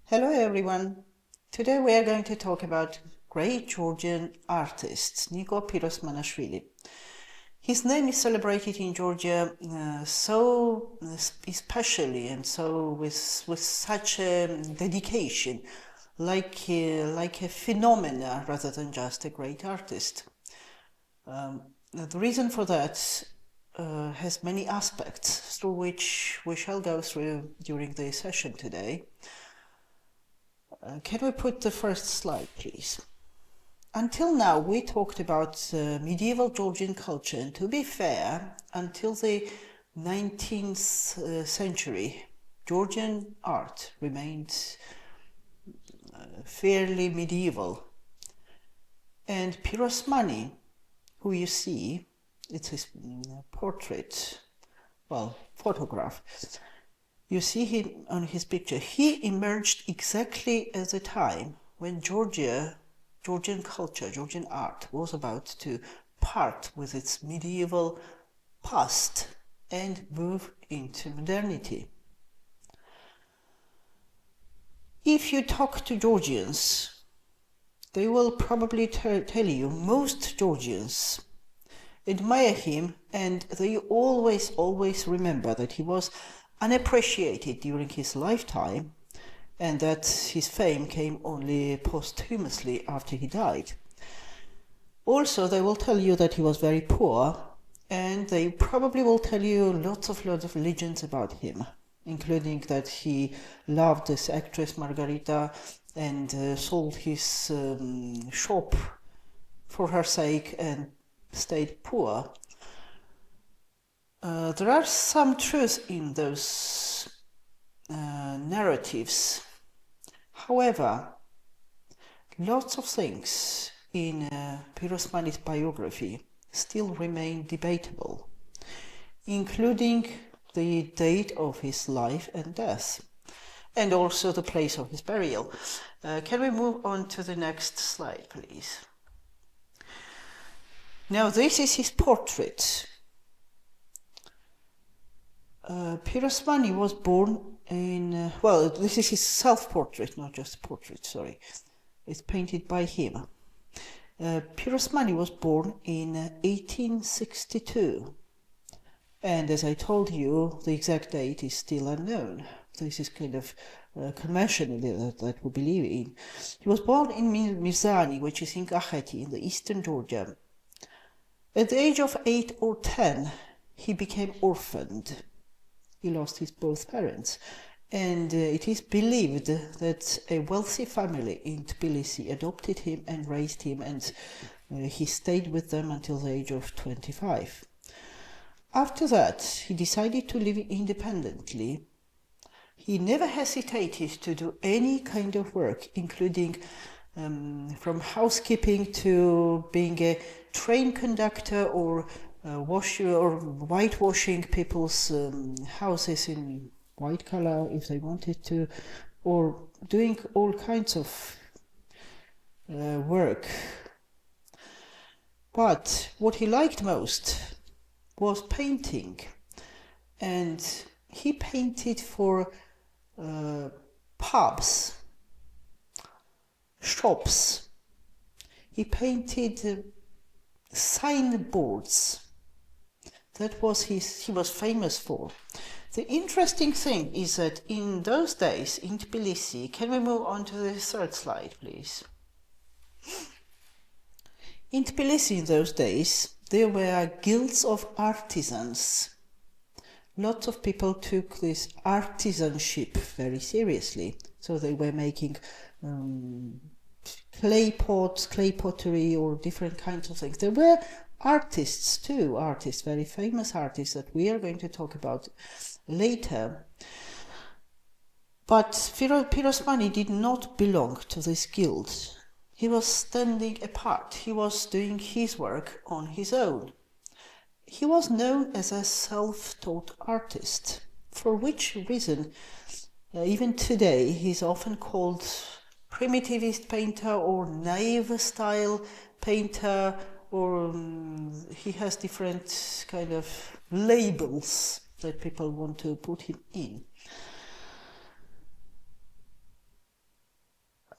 Hello everyone. Today we are going to talk about great Georgian artist Niko Pirosmanashvili. His name is celebrated in Georgia so especially and so with such a dedication, like a phenomena rather than just a great artist. The reason for that has many aspects through which we shall go through during the session today. Can we put the first slide, please? Until now, we talked about medieval Georgian culture, and to be fair, until the 19th century, Georgian art remained fairly medieval. And Pirosmani, who you see, it's his portrait, photograph. You see him on his picture. He emerged exactly at the time when Georgian culture, Georgian art was about to part with its medieval past and move into modernity. If you talk to Georgians, they will probably tell you most Georgians admire him, and they always remember that he was unappreciated during his lifetime and that his fame came only posthumously after he died. Also, they will tell you that he was very poor, and they probably will tell you lots of legends about him, including that he loved this actress Margarita and sold his shop for her sake and stayed poor. There are some truth in those narratives. However, lots of things in Pirosmani's biography still remain debatable, including the date of his life and death, and also the place of his burial. Can we move on to the next slide, please? Now, this is his portrait. Pirosmani was born in, this is his self-portrait, not just a portrait, sorry. It's painted by him. Pirosmani was born in 1862. And as I told you, the exact date is still unknown. This is kind of conventionally that we believe in. He was born in Mirzani, which is in Kakheti, in the eastern Georgia. At the age of 8 or 10, he became orphaned. He lost his both parents, and it is believed that a wealthy family in Tbilisi adopted him and raised him, and he stayed with them until the age of 25. After that, he decided to live independently. He never hesitated to do any kind of work, including from housekeeping to being a train conductor or whitewashing people's houses in white color if they wanted to, or doing all kinds of work. But what he liked most was painting, and he painted for pubs, shops. He painted signboards. That was he was famous for. The interesting thing is that in those days in Tbilisi, can we move on to the third slide, please? In Tbilisi in those days, there were guilds of artisans. Lots of people took this artisanship very seriously. So they were making clay pots, clay pottery, or different kinds of things. There were artists too, very famous artists that we are going to talk about later. But Pirosmani did not belong to this guild. He was standing apart. He was doing his work on his own. He was known as a self-taught artist, for which reason even today he's often called primitivist painter or naive style painter, or he has different kind of labels that people want to put him in.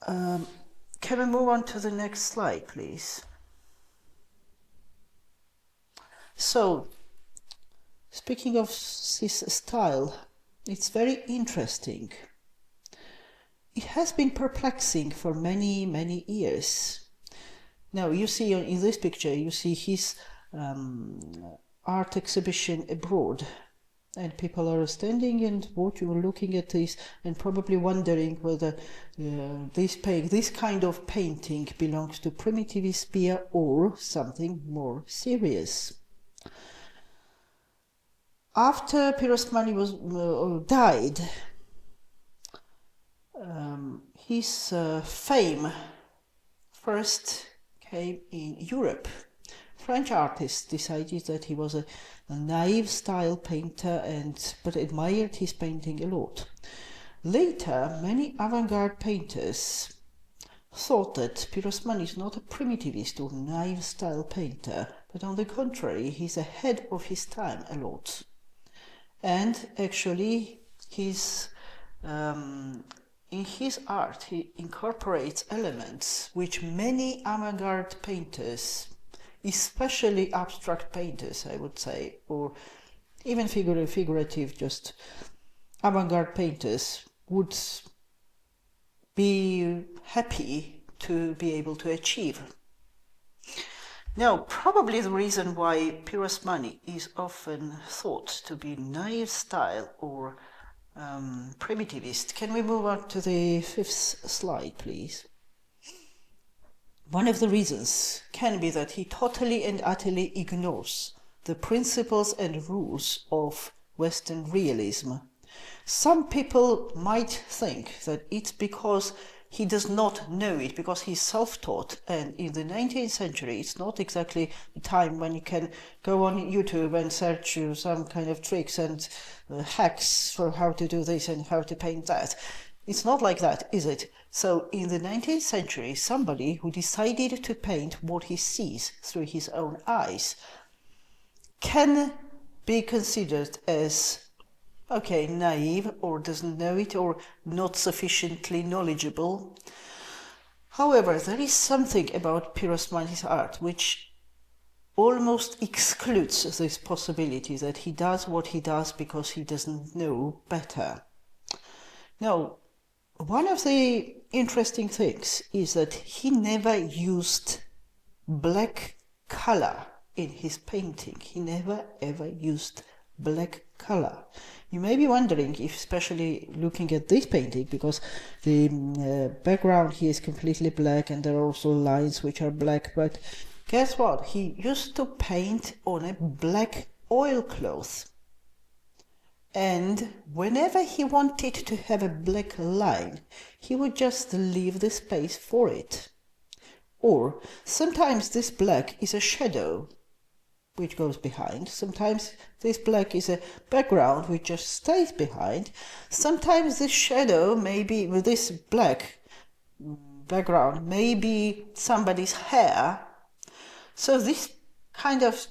Can we move on to the next slide, please? So, speaking of this style, it's very interesting. It has been perplexing for many, many years. Now, you see in this picture, you see his art exhibition abroad. And people are standing and looking at this and probably wondering whether this kind of painting belongs to primitivist sphere or something more serious. After Pirosmanashvili was died, his fame first came in Europe. French artists decided that he was a naive style painter but admired his painting a lot. Later, many avant-garde painters thought that Pirosmanashvili is not a primitivist or naive style painter, but on the contrary, he's ahead of his time a lot. And actually, in his art, he incorporates elements which many avant-garde painters, especially abstract painters, I would say, or even figurative, just avant-garde painters, would be happy to be able to achieve. Now, probably the reason why Pirosmanashvili is often thought to be naive style or primitivist. Can we move on to the 5th slide, please? One of the reasons can be that he totally and utterly ignores the principles and rules of Western realism. Some people might think that it's because he does not know it, because he's self-taught, and in the 19th century it's not exactly the time when you can go on YouTube and search some kind of tricks and hacks for how to do this and how to paint that. It's not like that, is it? So in the 19th century, somebody who decided to paint what he sees through his own eyes can be considered as, okay, naive, or doesn't know it, or not sufficiently knowledgeable. However, there is something about Pirosmanashvili's art which almost excludes this possibility that he does what he does because he doesn't know better. Now, one of the interesting things is that he never used black color in his painting. He never ever used black color. You may be wondering, if especially looking at this painting, because the background here is completely black and there are also lines which are black, but guess what? He used to paint on a black oilcloth. And whenever he wanted to have a black line, he would just leave the space for it. Or sometimes this black is a shadow which goes behind. Sometimes this black is a background which just stays behind. Sometimes this shadow may be, with this black background, may be somebody's hair. So this kind of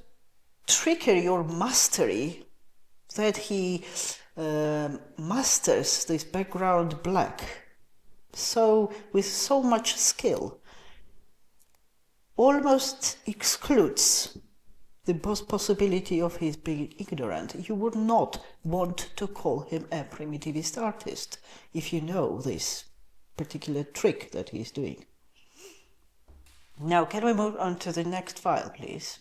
trickery or mastery that he masters this background black with so much skill almost excludes the possibility of his being ignorant. You would not want to call him a primitivist artist if you know this particular trick that he's doing. Now, can we move on to the next file, please?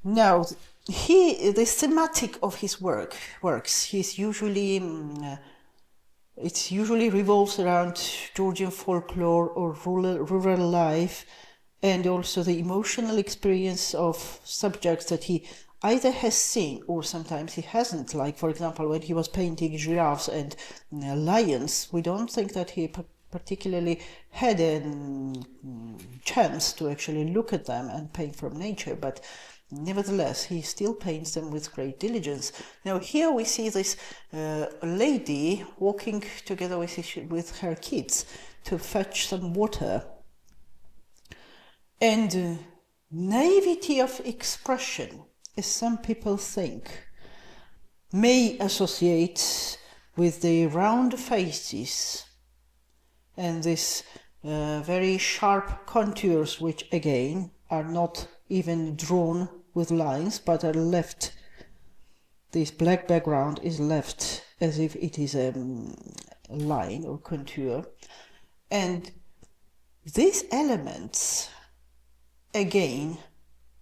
Now, the thematic of his works, he's usually it usually revolves around Georgian folklore or rural life, and also the emotional experience of subjects that he either has seen or sometimes he hasn't. Like, for example, when he was painting giraffes and lions, we don't think that he particularly had a chance to actually look at them and paint from nature, but nevertheless, he still paints them with great diligence. Now, here we see this lady walking together with her kids to fetch some water. And naivety of expression, as some people think, may associate with the round faces and these very sharp contours, which again are not even drawn with lines but are left. This black background is left as if it is a line or contour, and these elements again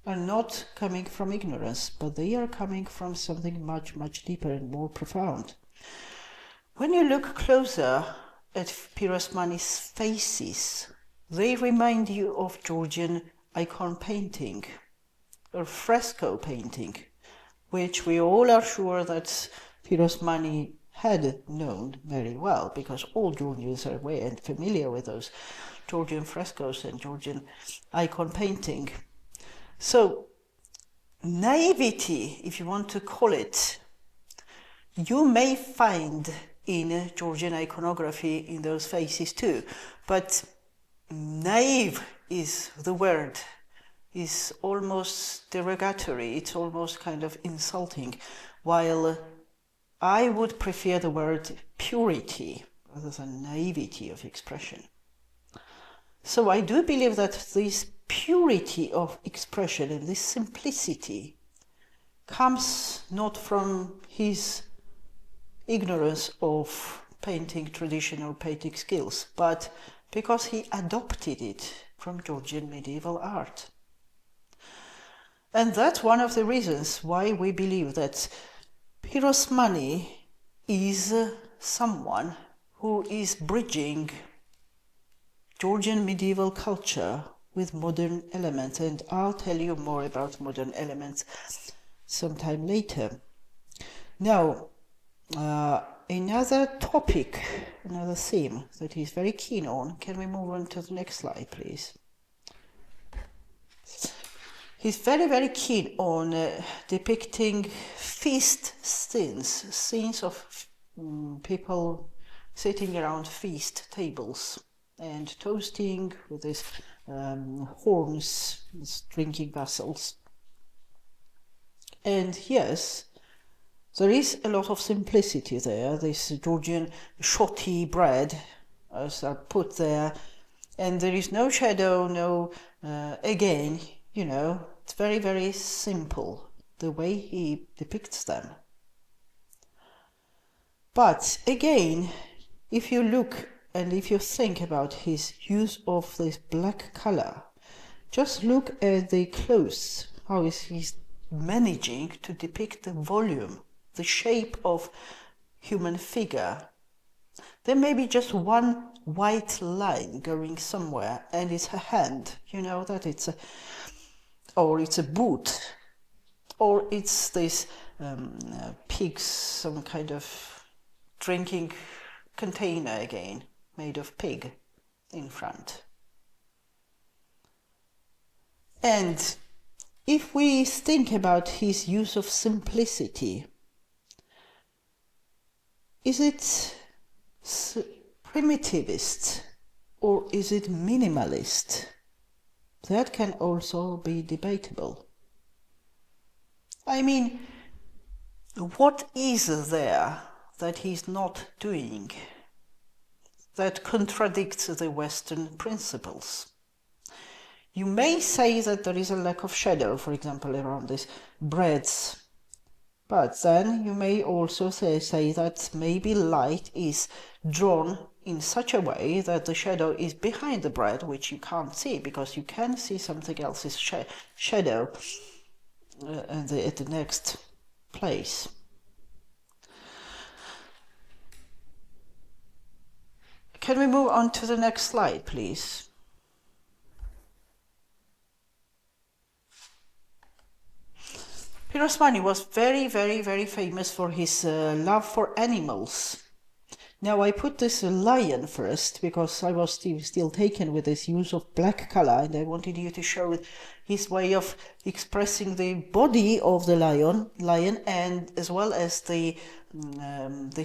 are not coming from ignorance, but they are coming from something much, much deeper and more profound. When you look closer at Pirosmani's faces, they remind you of Georgian icon painting or fresco painting, which we all are sure that Pirosmani had known very well, because all Georgians are aware and familiar with those Georgian frescoes and Georgian icon painting. So, naivety, if you want to call it, you may find in Georgian iconography in those faces too, but naive is the word, is almost derogatory, it's almost kind of insulting, while I would prefer the word purity rather than naivety of expression. So I do believe that this purity of expression and this simplicity comes not from his ignorance of painting traditional painting skills, but because he adopted it from Georgian medieval art. And that's one of the reasons why we believe that Pirosmani is someone who is bridging Georgian medieval culture with modern elements, and I'll tell you more about modern elements sometime later. Now, another topic, another theme that he's very keen on. Can we move on to the next slide, please? He's very, very keen on depicting feast scenes of people sitting around feast tables and toasting with these horns, these drinking vessels. And yes, there is a lot of simplicity there. This Georgian shoti bread are put there, and there is no shadow, no, again, you know, it's very, very simple, the way he depicts them. But again, if you look and if you think about his use of this black color, just look at the clothes, how is he managing to depict the volume, the shape of human figure. There may be just one white line going somewhere, and it's a hand, you know, that it's a, or it's a boot, or it's this pig's, some kind of drinking container again, made of pig in front. And if we think about his use of simplicity, is it primitivist or is it minimalist? That can also be debatable. I mean, what is there that he's not doing that contradicts the Western principles? You may say that there is a lack of shadow, for example, around these breads. But then you may also say that maybe light is drawn in such a way that the shadow is behind the bread, which you can't see, because you can see something else's shadow at the next place. Can we move on to the next slide, please? Pirosmani was very, very, very famous for his love for animals. Now I put this lion first because I was still taken with this use of black color, and I wanted you to show his way of expressing the body of the lion and as well as the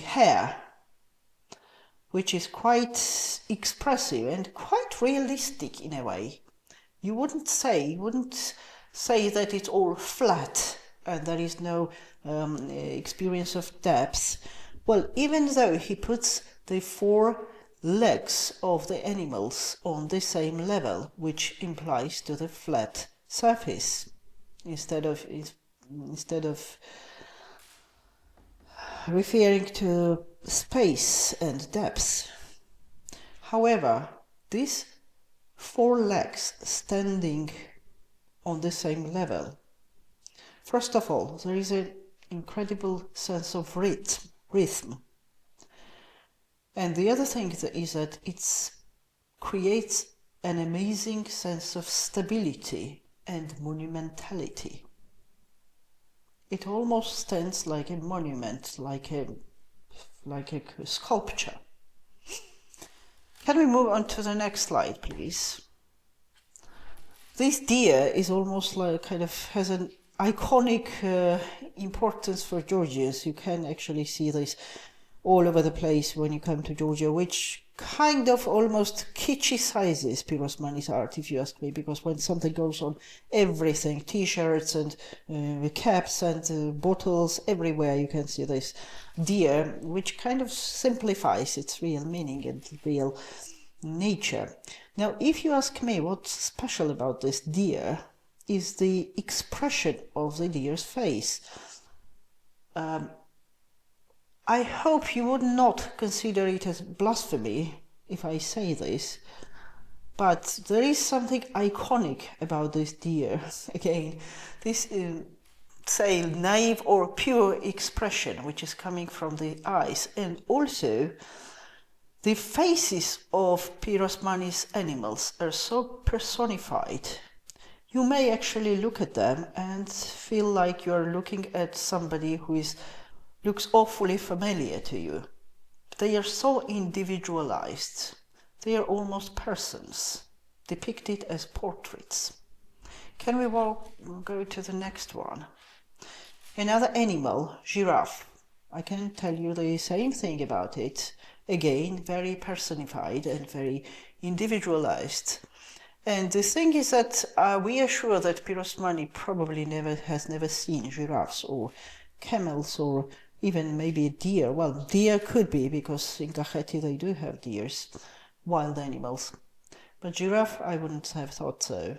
hair, which is quite expressive and quite realistic in a way. You wouldn't say that it's all flat and there is no experience of depth. Well, even though he puts the four legs of the animals on the same level, which implies to the flat surface instead of referring to space and depth. However, these 4 legs standing on the same level, first of all, there is an incredible sense of rhythm. And the other thing is that it creates an amazing sense of stability and monumentality. It almost stands like a monument, like a sculpture. Can we move on to the next slide, please? This deer is almost like has an iconic importance for Georgians. You can actually see this all over the place when you come to Georgia, which kind of almost kitschicizes Pirosman's art, if you ask me, because when something goes on everything, t-shirts and caps and bottles, everywhere you can see this deer, which kind of simplifies its real meaning and real nature. Now, if you ask me what's special about this deer, is the expression of the deer's face. I hope you would not consider it as blasphemy if I say this, but there is something iconic about this deer. Again, this say naive or pure expression which is coming from the eyes, and also the faces of Pirosman's animals are so personified. You may actually look at them and feel like you're looking at somebody who looks awfully familiar to you. They are so individualized. They are almost persons, depicted as portraits. Can we go to the next one? Another animal, giraffe. I can tell you the same thing about it. Again, very personified and very individualized. And the thing is that we are sure that Pirosmani probably has never seen giraffes or camels or even maybe a deer. Well, deer could be, because in Kakheti they do have deers, wild animals. But giraffe, I wouldn't have thought so.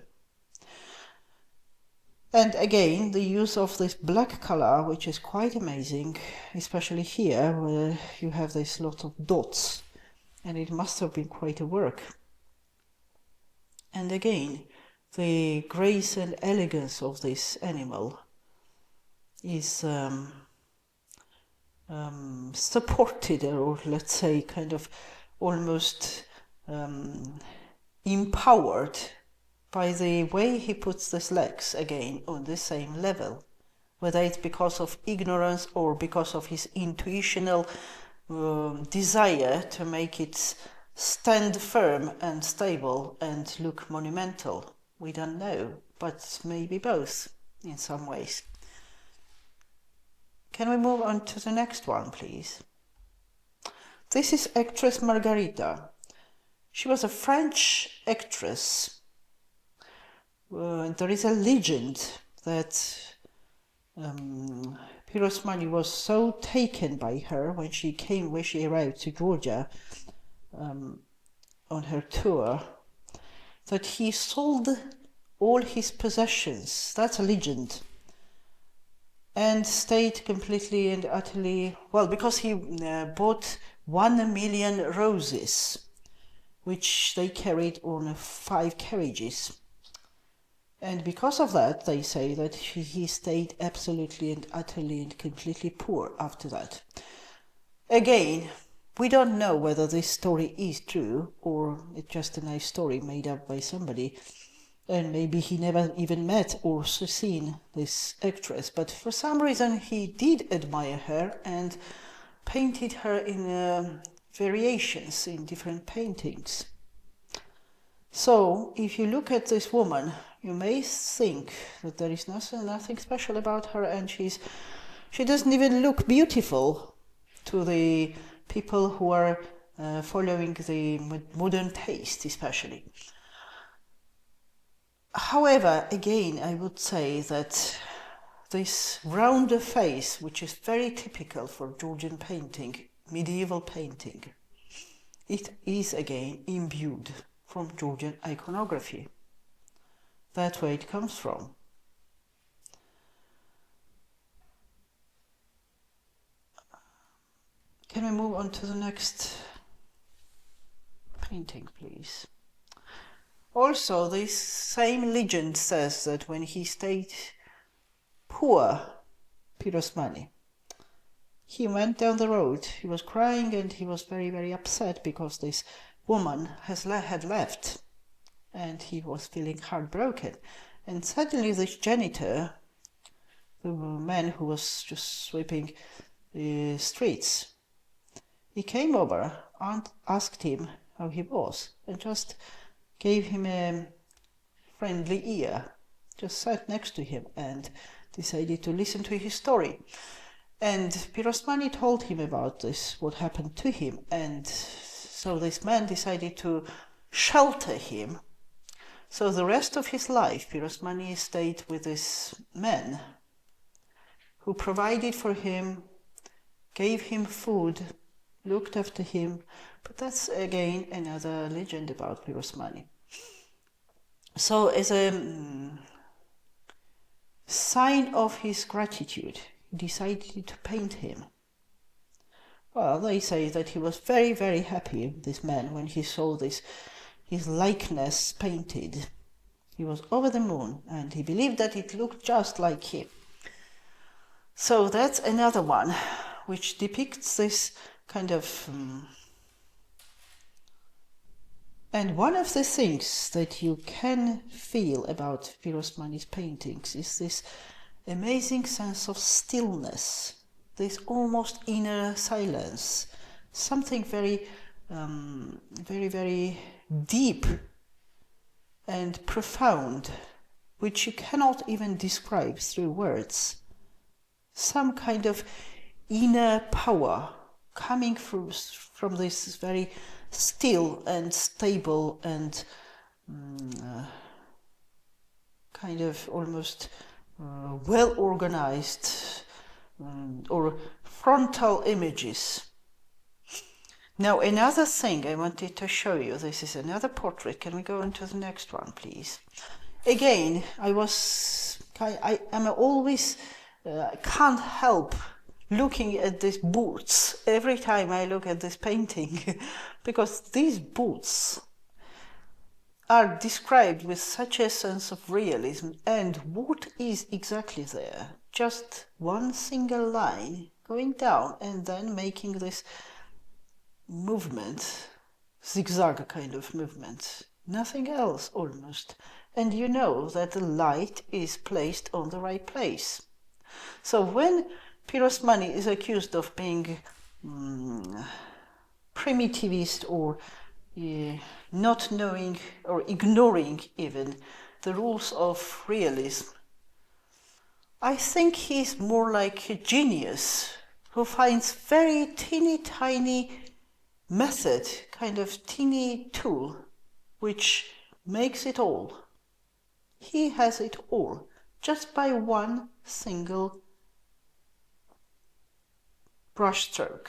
And again, the use of this black color, which is quite amazing, especially here, where you have this lot of dots, and it must have been quite a work. And again, the grace and elegance of this animal is supported, or let's say kind of almost empowered by the way he puts his legs again on the same level, whether it's because of ignorance or because of his intuitional desire to make it stand firm and stable and look monumental. We don't know, but maybe both in some ways. Can we move on to the next one, please? This is actress Margarita. She was a French actress. There is a legend that Pirosmani was so taken by her when she arrived to Georgia on her tour, that he sold all his possessions. That's a legend. And stayed completely and utterly, well, because he bought 1 million roses, which they carried on 5 carriages. And because of that, they say that he stayed absolutely and utterly and completely poor after that. Again, we don't know whether this story is true or it's just a nice story made up by somebody. And maybe he never even met or seen this actress, but for some reason he did admire her and painted her in variations in different paintings. So if you look at this woman, you may think that there is nothing special about her, and she doesn't even look beautiful to the people who are following the modern taste, especially. However, again, I would say that this rounder face, which is very typical for Georgian painting, medieval painting, it is again imbued from Georgian iconography. That's where it comes from. Can we move on to the next painting, please? Also, this same legend says that when he stayed poor, Pirosmani, he went down the road, he was crying and he was very, very upset because this woman had left and he was feeling heartbroken. And suddenly this janitor, the man who was just sweeping the streets, he came over and asked him how he was and just gave him a friendly ear, just sat next to him and decided to listen to his story. And Pirosmani told him about this, what happened to him, and so this man decided to shelter him. So the rest of his life, Pirosmani stayed with this man who provided for him, gave him food, looked after him. But that's again another legend about Pirosmani. So as a sign of his gratitude, he decided to paint him. Well, they say that he was very, very happy, this man, when he saw his likeness painted. He was over the moon and he believed that it looked just like him. So that's another one which depicts this kind of and one of the things that you can feel about Pirosmani's paintings is this amazing sense of stillness, this almost inner silence, something very, very, very deep and profound, which you cannot even describe through words. Some kind of inner power coming from this very still and stable and kind of almost well-organized or frontal images. Now another thing I wanted to show you, this is another portrait. Can we go into the next one, please? Again, I am always, can't help looking at these boots every time I look at this painting because these boots are described with such a sense of realism, and what is exactly there? Just one single line going down and then making this movement, zigzag kind of movement, nothing else almost. And you know that the light is placed on the right place. So when Pirosmani is accused of being primitivist or not knowing or ignoring even the rules of realism, I think he's more like a genius who finds very teeny tiny method, kind of teeny tool, which makes it all. He has it all just by one single brushstroke.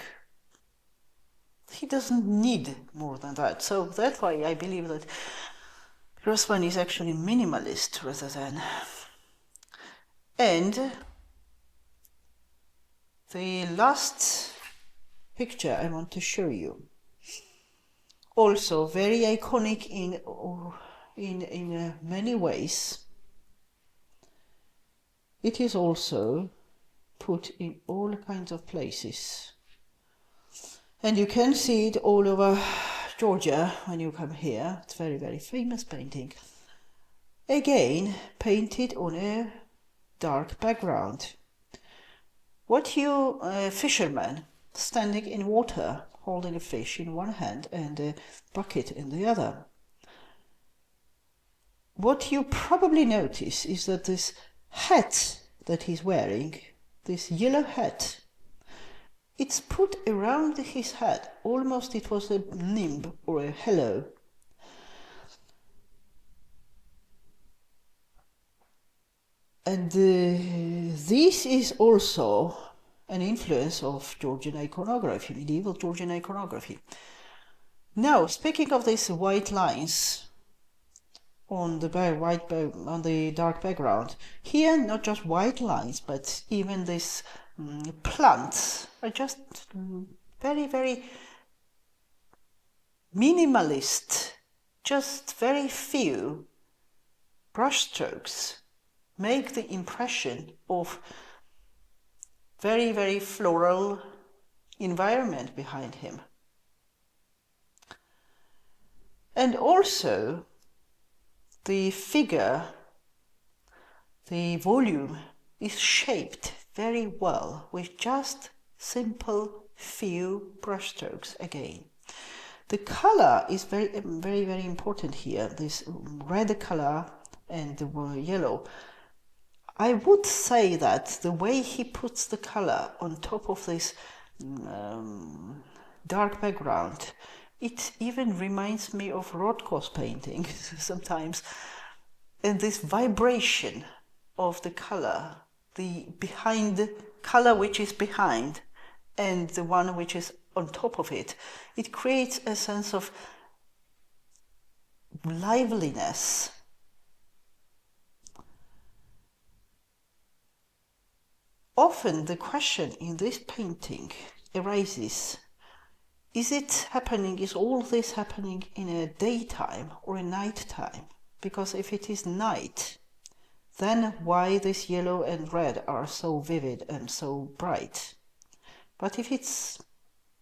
He doesn't need more than that. So that's why I believe that Pirosmani is actually minimalist rather than. And the last picture I want to show you, also very iconic in many ways. It is also put in all kinds of places. And you can see it all over Georgia when you come here. It's a very, very famous painting. Again, painted on a dark background. What you, a fisherman, standing in water, holding a fish in one hand and a bucket in the other. What you probably notice is that this hat that he's wearing, this yellow hat, it's put around his head, almost it was a nimb or a halo. And this is also an influence of Georgian iconography, medieval Georgian iconography. Now, speaking of these white lines on the on the dark background, here not just white lines, but even these plants are just very, very minimalist, just very few brushstrokes make the impression of very, very floral environment behind him. And also the figure, the volume is shaped very well with just simple few brushstrokes again. The color is very, very, very important here. This red color and the yellow. I would say that the way he puts the color on top of this dark background, it even reminds me of Rothko's painting sometimes. And this vibration of the color, the color which is behind and the one which is on top of it, it creates a sense of liveliness. Often the question in this painting arises, is all this happening in a daytime or a nighttime? Because if it is night, then why this yellow and red are so vivid and so bright? But if it's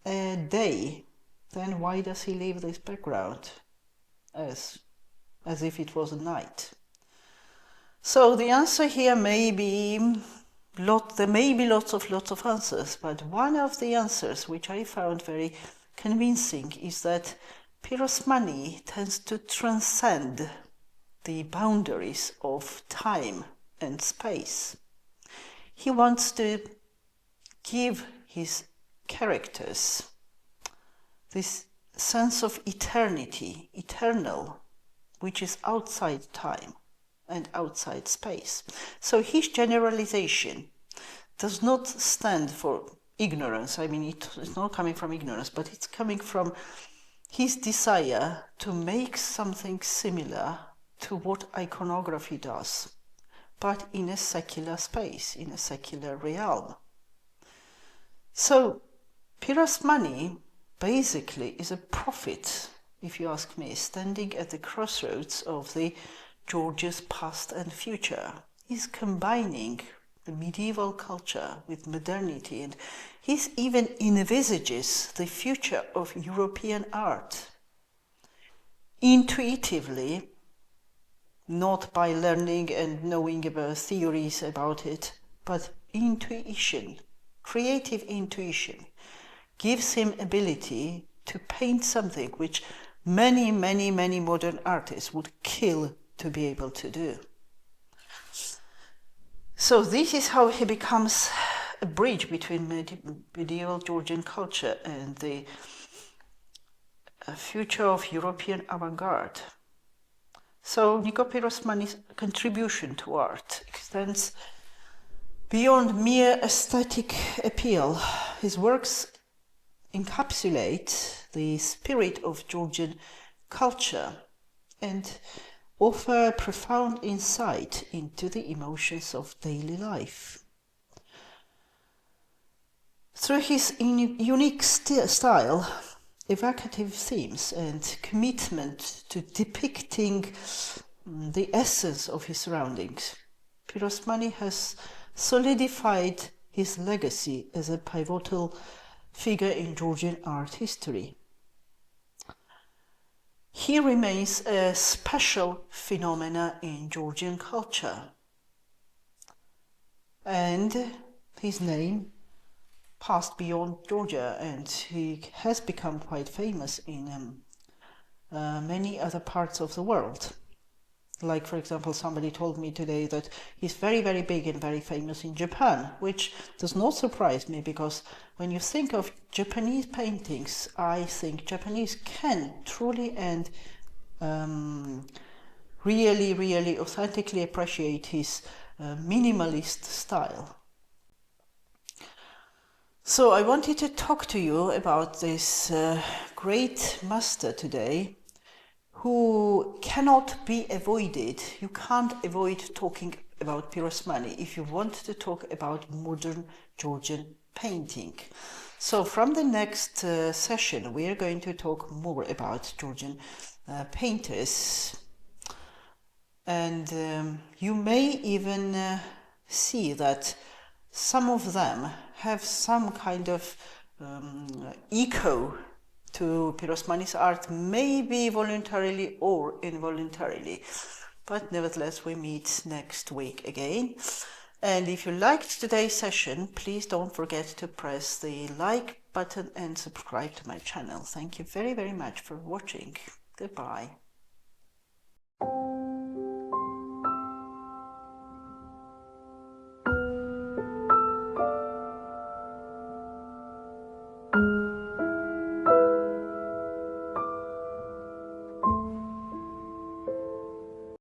a day, then why does he leave this background as if it was a night? So the answer here may be there may be lots of answers, but one of the answers which I found very convincing is that Pirosmani tends to transcend the boundaries of time and space. He wants to give his characters this sense of eternity, eternal, which is outside time and outside space. So his generalization does not stand for ignorance. I mean, it's not coming from ignorance, but it's coming from his desire to make something similar to what iconography does, but in a secular space, in a secular realm. So Pirosmani basically is a prophet, if you ask me, standing at the crossroads of the Georgia's past and future. He's combining the medieval culture with modernity, and he even envisages the future of European art intuitively, not by learning and knowing about theories about it, but intuition, creative intuition, gives him ability to paint something which many modern artists would kill to be able to do. So this is how he becomes a bridge between medieval Georgian culture and the future of European avant-garde. So Niko Pirosmani's contribution to art extends beyond mere aesthetic appeal. His works encapsulate the spirit of Georgian culture and offer profound insight into the emotions of daily life. Through his unique style, evocative themes, and commitment to depicting the essence of his surroundings, Pirosmani has solidified his legacy as a pivotal figure in Georgian art history. He remains a special phenomenon in Georgian culture, and his name passed beyond Georgia, and he has become quite famous in many other parts of the world. Like, for example, somebody told me today that he's very big and very famous in Japan, which does not surprise me, because when you think of Japanese paintings, I think Japanese can truly and really authentically appreciate his minimalist style. So I wanted to talk to you about this great master today who cannot be avoided. You can't avoid talking about Pirosmani if you want to talk about modern Georgian painting. So from the next session we are going to talk more about Georgian painters, and you may even see that some of them have some kind of echo to Pirosmani's art, maybe voluntarily or involuntarily. But nevertheless, we meet next week again. And if you liked today's session, please don't forget to press the like button and subscribe to my channel. Thank you very, very much for watching. Goodbye.